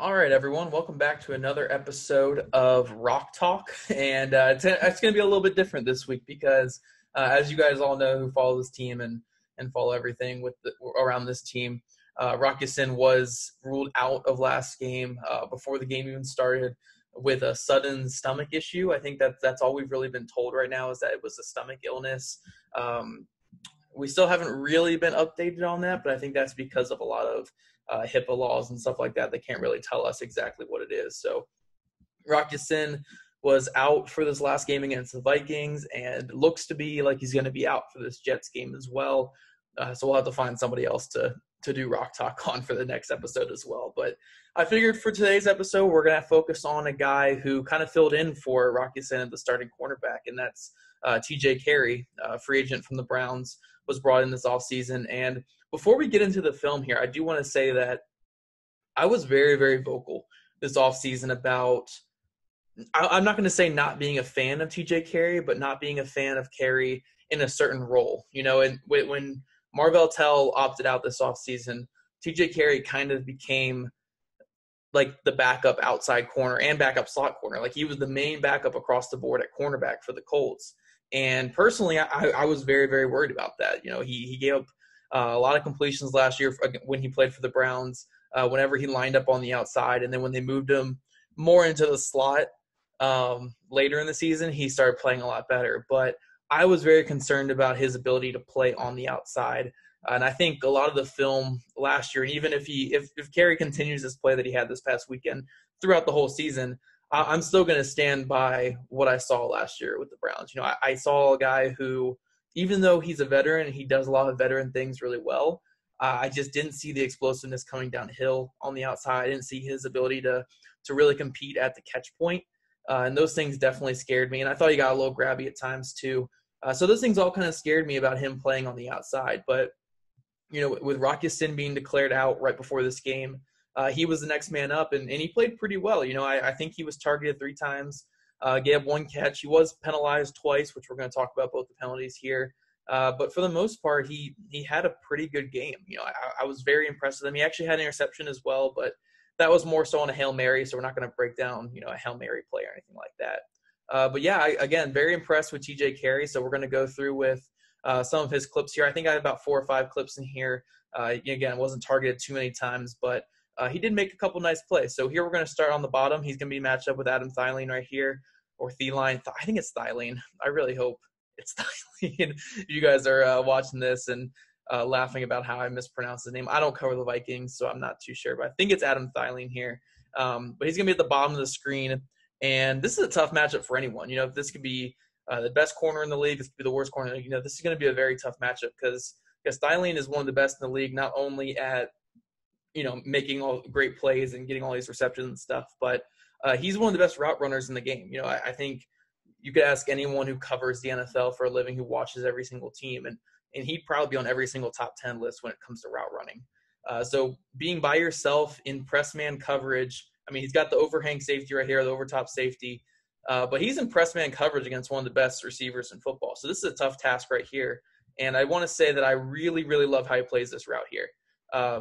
All right, everyone. Welcome back to another episode of Rock Talk, and it's going to be a little bit different this week because, as you guys all know, who follow this team and follow everything around this team, Rock Ya-Sin was ruled out of last game before the game even started with a sudden stomach issue. I think that's all we've really been told right now is that it was a stomach illness. We still haven't really been updated on that, but I think that's because of a lot of HIPAA laws and stuff like that. They can't really tell us exactly what it is. So Rock Ya-Sin was out for this last game against the Vikings and looks to be like he's going to be out for this Jets game as well. So we'll have to find somebody else to do Rock Talk on for the next episode as well. But I figured for today's episode, we're going to focus on a guy who kind of filled in for Rock Ya-Sin at the starting cornerback, and that's T.J Carrie, free agent from the Browns, was brought in this offseason. And before we get into the film here, I do want to say that I was very, very vocal this offseason about I'm not going to say not being a fan of T.J. Carrie, but not being a fan of Carrie in a certain role. You know, and when Marvell Tell opted out this offseason, T.J. Carrie kind of became like the backup outside corner and backup slot corner. Like he was the main backup across the board at cornerback for the Colts. And personally, I was very, very worried about that. You know, he gave up a lot of completions last year when he played for the Browns, whenever he lined up on the outside. And then when they moved him more into the slot later in the season, he started playing a lot better. But I was very concerned about his ability to play on the outside. And I think a lot of the film last year, and even if Carrie continues this play that he had this past weekend throughout the whole season, I'm still going to stand by what I saw last year with the Browns. You know, I saw a guy who, even though he's a veteran, he does a lot of veteran things really well. I just didn't see the explosiveness coming downhill on the outside. I didn't see his ability to really compete at the catch point. And those things definitely scared me. And I thought he got a little grabby at times too. So those things all kind of scared me about him playing on the outside. But, you know, with Rock Ya-Sin being declared out right before this game, he was the next man up, and he played pretty well. You know, I think he was targeted 3 times, gave one catch. He was penalized twice, which we're going to talk about both the penalties here. But for the most part, he had a pretty good game. You know, I was very impressed with him. He actually had an interception as well, but that was more so on a Hail Mary, so we're not going to break down, you know, a Hail Mary play or anything like that. But yeah, again, very impressed with T.J. Carrie. So we're going to go through with some of his clips here. I think I have about 4 or 5 clips in here. Again, it wasn't targeted too many times, but he did make a couple nice plays. So here we're going to start on the bottom. He's going to be matched up with Adam Thielen right here, or Thielen. I think it's Thielen. I really hope it's Thielen. You guys are watching this and laughing about how I mispronounced his name. I don't cover the Vikings, so I'm not too sure, but I think it's Adam Thielen here. But he's going to be at the bottom of the screen, and this is a tough matchup for anyone. You know, if this could be the best corner in the league, this could be the worst corner in the league. You know, this is going to be a very tough matchup because Thielen is one of the best in the league, not only at, you know, making all great plays and getting all these receptions and stuff, but he's one of the best route runners in the game. You know, I think you could ask anyone who covers the NFL for a living, who watches every single team, and he'd probably be on every single top 10 list when it comes to route running. So being by yourself in press man coverage, I mean, he's got the overhang safety right here, the overtop safety, but he's in press man coverage against one of the best receivers in football. So this is a tough task right here. And I want to say that I really, really love how he plays this route here.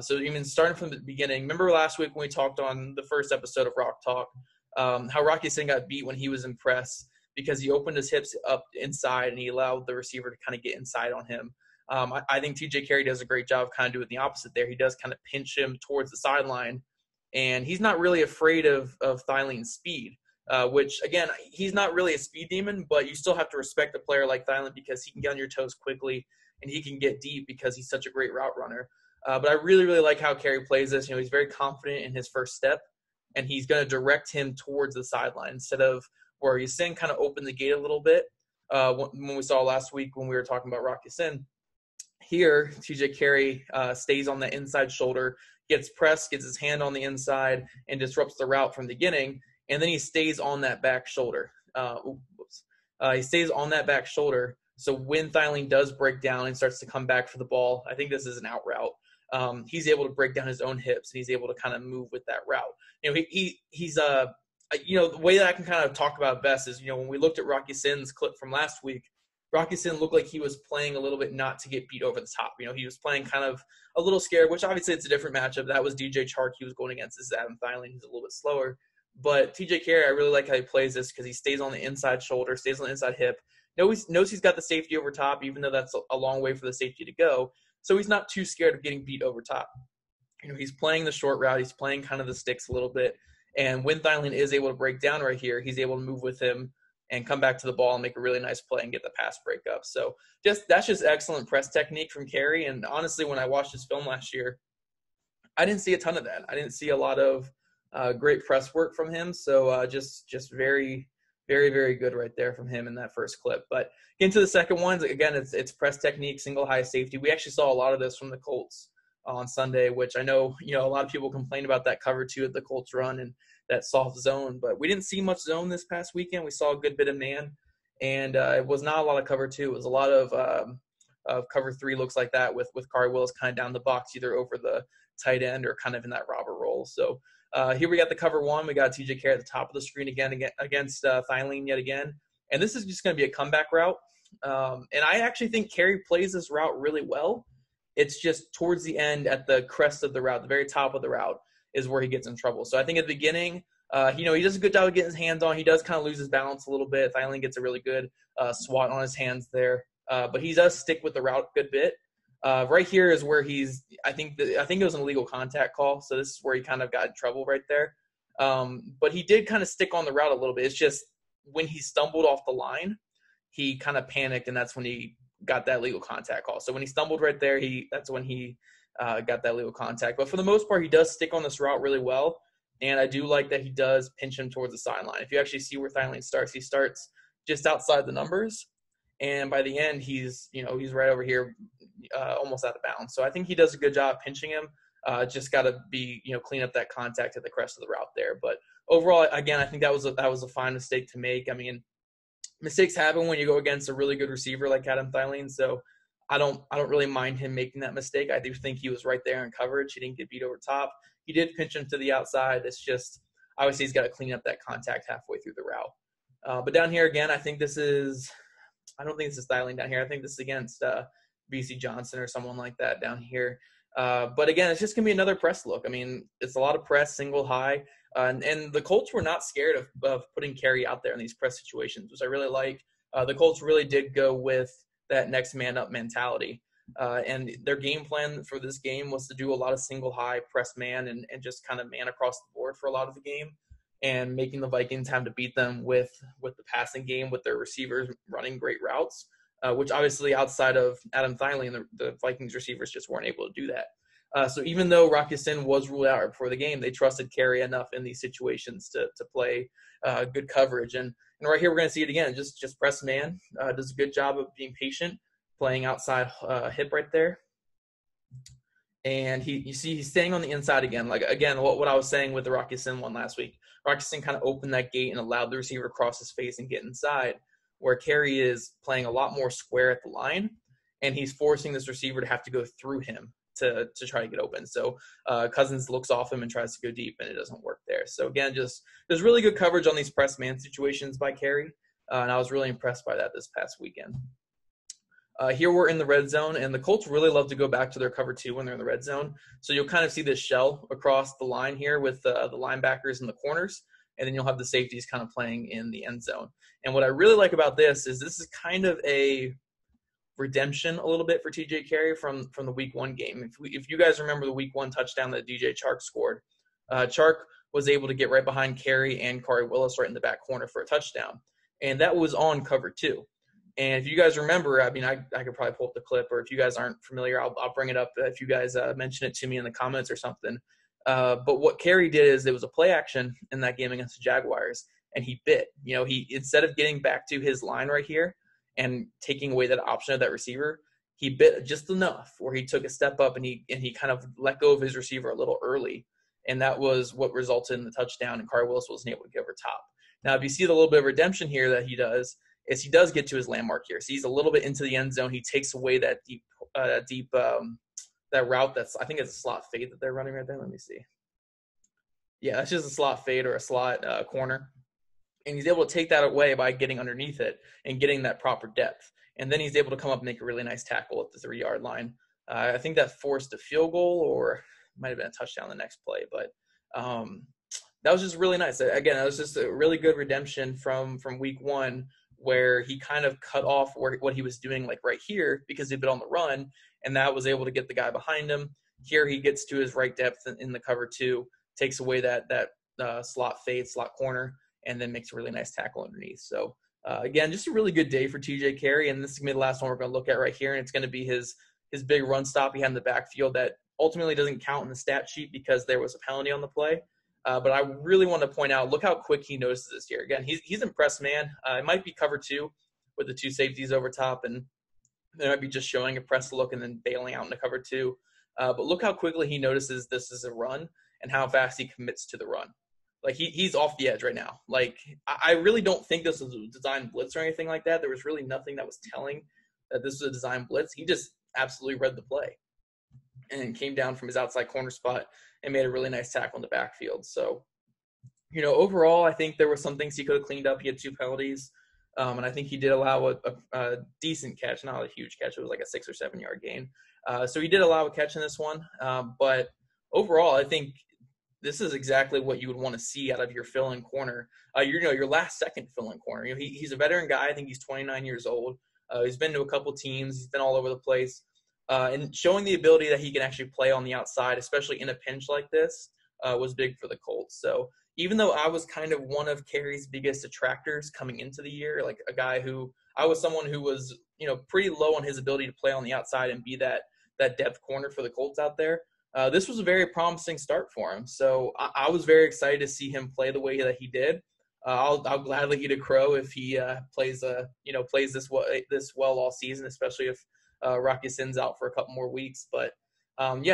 So even starting from the beginning, remember last week when we talked on the first episode of Rock Talk, how Rock Ya-Sin got beat when he was in press because he opened his hips up inside and he allowed the receiver to kind of get inside on him. I think T.J. Carrie does a great job of kind of doing the opposite there. He does kind of pinch him towards the sideline, and he's not really afraid of Thielen's speed, which, again, he's not really a speed demon, but you still have to respect a player like Thielen because he can get on your toes quickly and he can get deep because he's such a great route runner. But I really, really like how Carrie plays this. You know, he's very confident in his first step, and he's going to direct him towards the sideline instead of where Ya-Sin kind of opened the gate a little bit when we saw last week when we were talking about Rock Ya-Sin. Here, T.J. Carrie stays on the inside shoulder, gets pressed, gets his hand on the inside, and disrupts the route from the beginning, and then he stays on that back shoulder. He stays on that back shoulder, so when Thielen does break down and starts to come back for the ball, I think this is an out route, he's able to break down his own hips, and he's able to kind of move with that route. You know, he's you know, the way that I can kind of talk about best is, you know, when we looked at Rock Ya-Sin's clip from last week Rocky Sin looked like he was playing a little bit not to get beat over the top. He was playing kind of a little scared, which obviously it's a different matchup. That was T.J Carrie he was going against. This is Adam Thielen. He's a little bit slower. But T.J Carrie, I really like how he plays this because he stays on the inside shoulder, stays on the inside hip. Knows he's got the safety over top, even though that's a long way for the safety to go. So he's not too scared of getting beat over top. He's playing the short route. He's playing kind of the sticks a little bit. And when Thielen is able to break down right here, he's able to move with him and come back to the ball and make a really nice play and get the pass breakup. So that's just excellent press technique from Carrie. And honestly, when I watched his film last year, I didn't see a ton of that. I didn't see a lot of great press work from him. So just very, very, very good right there from him in that first clip. But into the second one, again, it's press technique, single high safety. We actually saw a lot of this from the Colts on Sunday, which I know, a lot of people complain about that cover two that the Colts run and that soft zone, but we didn't see much zone this past weekend. We saw a good bit of man, and it was not a lot of cover two. It was a lot of cover three looks like that with Corey Willis kind of down the box, either over the tight end or kind of in that robber role. So here we got the cover one. We got T.J Carrie at the top of the screen again against Thielen yet again. And this is just going to be a comeback route. And I actually think Carrie plays this route really well. It's just towards the end at the crest of the route, the very top of the route is where he gets in trouble. So I think at the beginning, he does a good job of getting his hands on. He does kind of lose his balance a little bit. Thielen gets a really good swat on his hands there. But he does stick with the route a good bit. Right here is where I think it was an illegal contact call. So this is where he kind of got in trouble right there. But he did kind of stick on the route a little bit. It's just when he stumbled off the line, he kind of panicked, and that's when he got that legal contact call. So when he stumbled right there, that's when he got that legal contact. But for the most part, he does stick on this route really well. And I do like that he does pinch him towards the sideline. If you actually see where Thielen starts, he starts just outside the numbers. And by the end, he's right over here, almost out of bounds. So I think he does a good job pinching him. Just got to be, clean up that contact at the crest of the route there. But overall, again, I think that was a fine mistake to make. I mean, mistakes happen when you go against a really good receiver like Adam Thielen. So I don't really mind him making that mistake. I do think he was right there in coverage. He didn't get beat over top. He did pinch him to the outside. It's just obviously he's got to clean up that contact halfway through the route. But down here again, I don't think this is Thielen down here. I think this is against BC Johnson or someone like that down here. But again, it's just gonna be another press look. I mean, it's a lot of press, single high. And the Colts were not scared of putting Carrie out there in these press situations, which I really like. The Colts really did go with that next man up mentality. And their game plan for this game was to do a lot of single high press man and just kind of man across the board for a lot of the game, and making the Vikings have to beat them with the passing game, with their receivers running great routes, which obviously outside of Adam Thielen, the Vikings receivers just weren't able to do that. So even though Rocky Sin was ruled out before the game, they trusted Carrie enough in these situations to play good coverage. And right here, we're going to see it again. Just press man. Does a good job of being patient, playing outside hip right there. And you see he's staying on the inside again. Like, again, what I was saying with the Rocky Sin one last week. Rocky Sin kind of opened that gate and allowed the receiver to cross his face and get inside, where Carrie is playing a lot more square at the line, and he's forcing this receiver to have to go through him to try to get open. So Cousins looks off him and tries to go deep, and it doesn't work there. So again, there's really good coverage on these press man situations by Carrie, and I was really impressed by that this past weekend. Here we're in the red zone, and the Colts really love to go back to their cover two when they're in the red zone. So you'll kind of see this shell across the line here with the linebackers and the corners, and then you'll have the safeties kind of playing in the end zone. And what I really like about this is kind of a redemption a little bit for T.J Carrie from the week one game. If you guys remember the week one touchdown that DJ Chark scored, Chark was able to get right behind Carrie and Corey Willis right in the back corner for a touchdown. And that was on cover two. And if you guys remember, I mean, I could probably pull up the clip, or if you guys aren't familiar, I'll bring it up if you guys mention it to me in the comments or something. But what Carrie did is there was a play action in that game against the Jaguars, and he bit. He, instead of getting back to his line right here and taking away that option of that receiver, he bit just enough where he took a step up and he kind of let go of his receiver a little early. And that was what resulted in the touchdown, and Corey Willis wasn't able to get over top. Now, if you see the little bit of redemption here that he does get to his landmark here. So he's a little bit into the end zone. He takes away that deep that route I think it's a slot fade that they're running right there. Let me see. Yeah, that's just a slot fade or a slot corner. And he's able to take that away by getting underneath it and getting that proper depth. And then he's able to come up and make a really nice tackle at the 3-yard line. I think that forced a field goal, or might have been a touchdown the next play. But that was just really nice. Again, that was just a really good redemption from week 1, where he kind of cut off what he was doing, like right here, because he'd been on the run, and that was able to get the guy behind him. Here he gets to his right depth in the cover 2, takes away that slot fade, slot corner, and then makes a really nice tackle underneath. So, again, just a really good day for T.J. Carrie, and this is going to be the last one we're going to look at right here, and it's going to be his big run stop he had in the backfield that ultimately doesn't count in the stat sheet because there was a penalty on the play. But I really want to point out, look how quick he notices this here. Again, he's impressed, man. It might be cover 2 with the 2 safeties over top, and they might be just showing a press look and then bailing out into cover 2. But look how quickly he notices this is a run and how fast he commits to the run. Like, he's off the edge right now. Like, I really don't think this was a design blitz or anything like that. There was really nothing that was telling that this was a design blitz. He just absolutely read the play and came down from his outside corner spot and made a really nice tackle in the backfield. So, overall, I think there were some things he could have cleaned up. He had 2 penalties, and I think he did allow a decent catch, not a huge catch. It was like a 6 or 7 yard gain. So he did allow a catch in this one. But overall, I think this is exactly what you would want to see out of your fill-in corner. Your last second fill-in corner. He's a veteran guy. I think he's 29 years old. He's been to a couple teams. He's been all over the place. And showing the ability that he can actually play on the outside, especially in a pinch like this, was big for the Colts. So even though I was kind of one of Carrie's biggest detractors coming into the year, like a guy who I was someone who was, pretty low on his ability to play on the outside and be that depth corner for the Colts out there. This was a very promising start for him. So I was very excited to see him play the way that he did. I'll gladly eat a crow if he plays this well all season, especially if Rocky Sin's out for a couple more weeks. But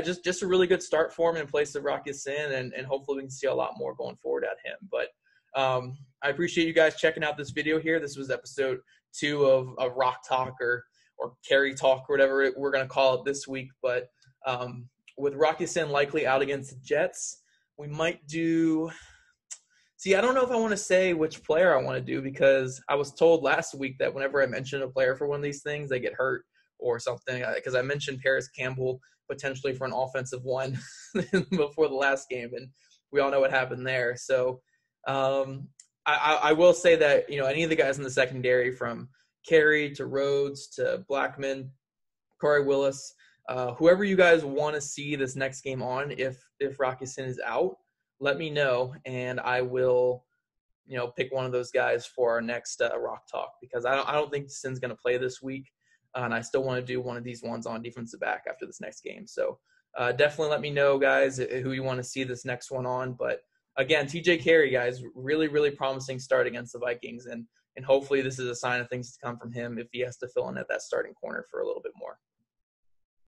just a really good start for him in place of Rocky Sin, and hopefully we can see a lot more going forward at him. But I appreciate you guys checking out this video here. This was episode 2 of Rock Talk or Carry Talk, or whatever we're going to call it this week. But with Rocky Sin likely out against the Jets, we might do – see, I don't know if I want to say which player I want to do, because I was told last week that whenever I mention a player for one of these things, they get hurt or something, because I mentioned Paris Campbell potentially for an offensive one before the last game, and we all know what happened there. So I will say that, any of the guys in the secondary, from Carey to Rhodes to Blackman, Corey Willis, whoever you guys want to see this next game on, if Rocky Sin is out, let me know, and I will, pick one of those guys for our next Rock Talk, because I don't think Sin's going to play this week, and I still want to do one of these ones on defensive back after this next game. So definitely let me know, guys, who you want to see this next one on. But again, T.J. Carrie, guys, really, really promising start against the Vikings, and hopefully this is a sign of things to come from him if he has to fill in at that starting corner for a little bit more.